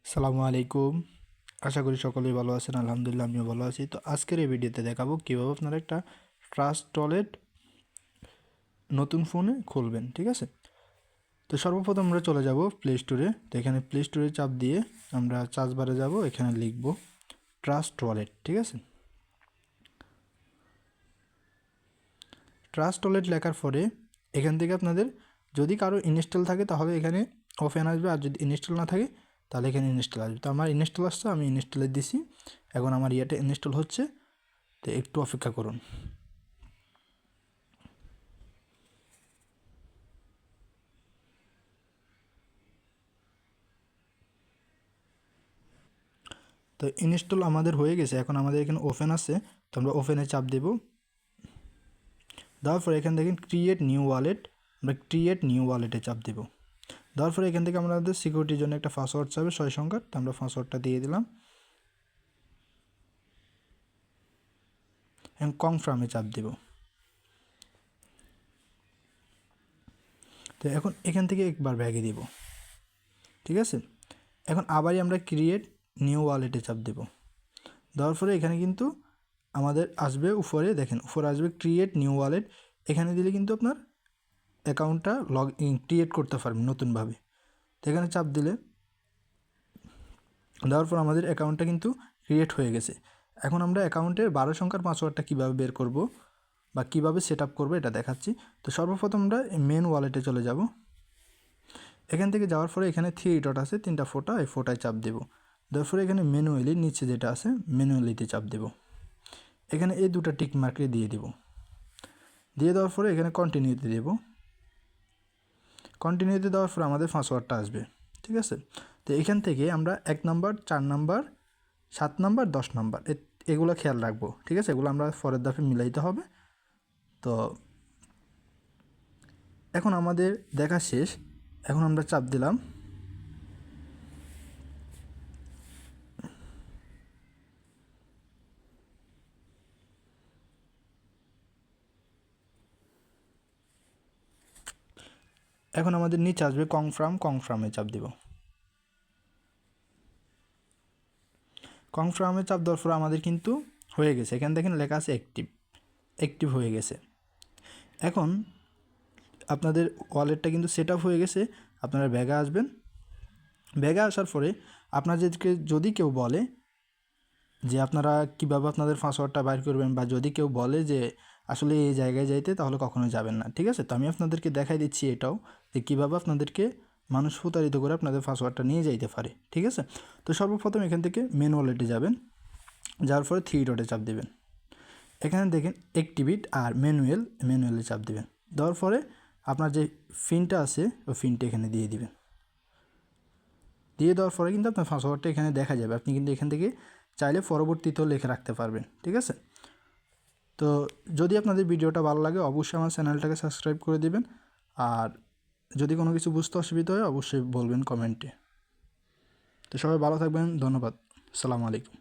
সালামু আলাইকুম। আশা করি সকলেই ভালো আছেন। আলহামদুলিল্লাহ আমিও ভালো আছি। তো আজকের এই ভিডিওতে দেখাবো কীভাবে আপনারা একটা ট্রাস্ট ওয়ালেট নতুন ফোনে খুলবেন। ঠিক আছে, তো সর্বপ্রথম আমরা চলে যাব প্লে স্টোরে। তো এখানে প্লে স্টোরে চাপ দিয়ে আমরা সার্চ বারে যাব, এখানে লিখব ট্রাস্ট ওয়ালেট। ঠিক আছে, ট্রাস্ট ওয়ালেট লেখার পরে এখান থেকে আপনাদের যদি কারো ইনস্টল থাকে তাহলে এখানে ওপেন আসবে, আর যদি ইনস্টল না থাকে তাহলে এখানে ইনস্টল আসবে। তো আমার ইনস্টল আসছে, আমি ইনস্টলে দিছি। এখন আমার ইয়েটা ইনস্টল হচ্ছে, তো একটু অপেক্ষা করুন। তো ইনস্টল আমাদের হয়ে গেছে। এখন আমাদের এখানে ওপেন আছে, তো আমরা ওপেনে চাপ দেব। দেওয়ার পরে এখান থেকে ক্রিয়েট নিউ ওয়ালেট, আমরা ক্রিয়েট নিউ ওয়ালেটে চাপ দেব। দেওয়ার পরে এখান থেকে আমাদের সিকিউরিটির জন্য একটা পাসওয়ার্ড চাবে 6 সংখ্যার, তো আমরা পাসওয়ার্ডটা দিয়ে দিলাম। এখন কনফার্মে চাপ দেব। তো এখন এখান থেকে একবার ব্যাগে দিব। ঠিক আছে, এখন আবারই আমরা ক্রিয়েট নিউ ওয়ালেটে চাপ দেব। দেওয়ার পরে এখানে কিন্তু আমাদের আসবে উপরে, দেখেন উপরে আসবে ক্রিয়েট নিউ ওয়ালেট। এখানে দিলে কিন্তু আপনার অ্যাকাউন্টটা লগ ইন ক্রিয়েট করতে পারবেন নতুনভাবে। তো এখানে চাপ দিলে দেওয়ার পর আমাদের অ্যাকাউন্টটা কিন্তু ক্রিয়েট হয়ে গেছে। এখন আমরা অ্যাকাউন্টের 12 সংখ্যার পাসওয়ার্ডটা কীভাবে বের করব বা কীভাবে সেট আপ করবো এটা দেখাচ্ছি। তো সর্বপ্রথম আমরা মেন ওয়ালেটে চলে যাব। এখান থেকে যাওয়ার পরে এখানে 3 ডট আছে, 3টা ফোটা, এই ফোটায় চাপ দেব। দেওয়ার পরে এখানে ম্যানুয়ালি নিচে যেটা আছে ম্যানুয়ালিতে চাপ দেব। এখানে এই দুটো টিক মার্কে দিয়ে দেব। দিয়ে দেওয়ার পরে এখানে কন্টিনিউতে দেব। কন্টিনিউতে দেওয়ার পরে আমাদের পাসওয়ার্ডটা আসবে। ঠিক আছে, তো এখান থেকে আমরা 1 নাম্বার, 4 নাম্বার, 7 নাম্বার, 10 নাম্বার এগুলো খেয়াল রাখবো। ঠিক আছে, এগুলো আমরা পরের ধাপে মিলাইতে হবে। তো এখন আমাদের দেখা শেষ। এখন আমরা চাপ দিলাম। এখন আমাদের নিচে আসবে কনফার্মে চাপ দেব। কনফার্মে চাপ দেওয়ার পর আমাদের কিন্তু হয়ে গেছে। এখানে দেখেন লেখা আছে অ্যাক্টিভ হয়ে গেছে। এখন আপনাদের ওয়ালেটটা কিন্তু সেট আপ হয়ে গেছে। আপনারা ব্যাগে আসবেন। ব্যাগে আসার পরে আপনাদেরকে যদি কেউ বলে যে আপনারা কীভাবে আপনাদের পাসওয়ার্ডটা বাইর করবেন, বা যদি কেউ বলে যে আসলে এই জায়গায় যাইতে, তাহলে কখনো যাবেন না। ঠিক আছে, তো আমি আপনাদেরকে দেখাই দিচ্ছি এটাও, যে কীভাবে আপনাদেরকে মানুষ প্রতারিত করে আপনাদের পাসওয়ার্ডটা নিয়ে যাইতে পারে। ঠিক আছে, তো সর্বপ্রথম এখান থেকে মেন ওয়ালেটে যাবেন। যাওয়ার পরে 3 ডটে চাপ দেবেন। এখানে দেখেন অ্যাক্টিভেট আর ম্যানুয়ালে চাপ দেবেন। দেওয়ার পরে আপনার যে পিনটা আছে ওই পিনটা এখানে দিয়ে দিবেন। দিয়ে দেওয়ার পরে কিন্তু আপনার পাসওয়ার্ডটা এখানে দেখা যাবে। আপনি কিন্তু এখান থেকে চাইলে পরবর্তীতেও লিখে রাখতে পারবেন। ঠিক আছে, তো যদি আপনাদের ভিডিওটা ভালো লাগে অবশ্যই আমার চ্যানেলটাকে সাবস্ক্রাইব করে দিবেন। আর যদি কোনো কিছু বুঝতে অসুবিধা হয় অবশ্যই বলবেন কমেন্টে। তো সবাই ভালো থাকবেন, ধন্যবাদ, আসসালামু আলাইকুম।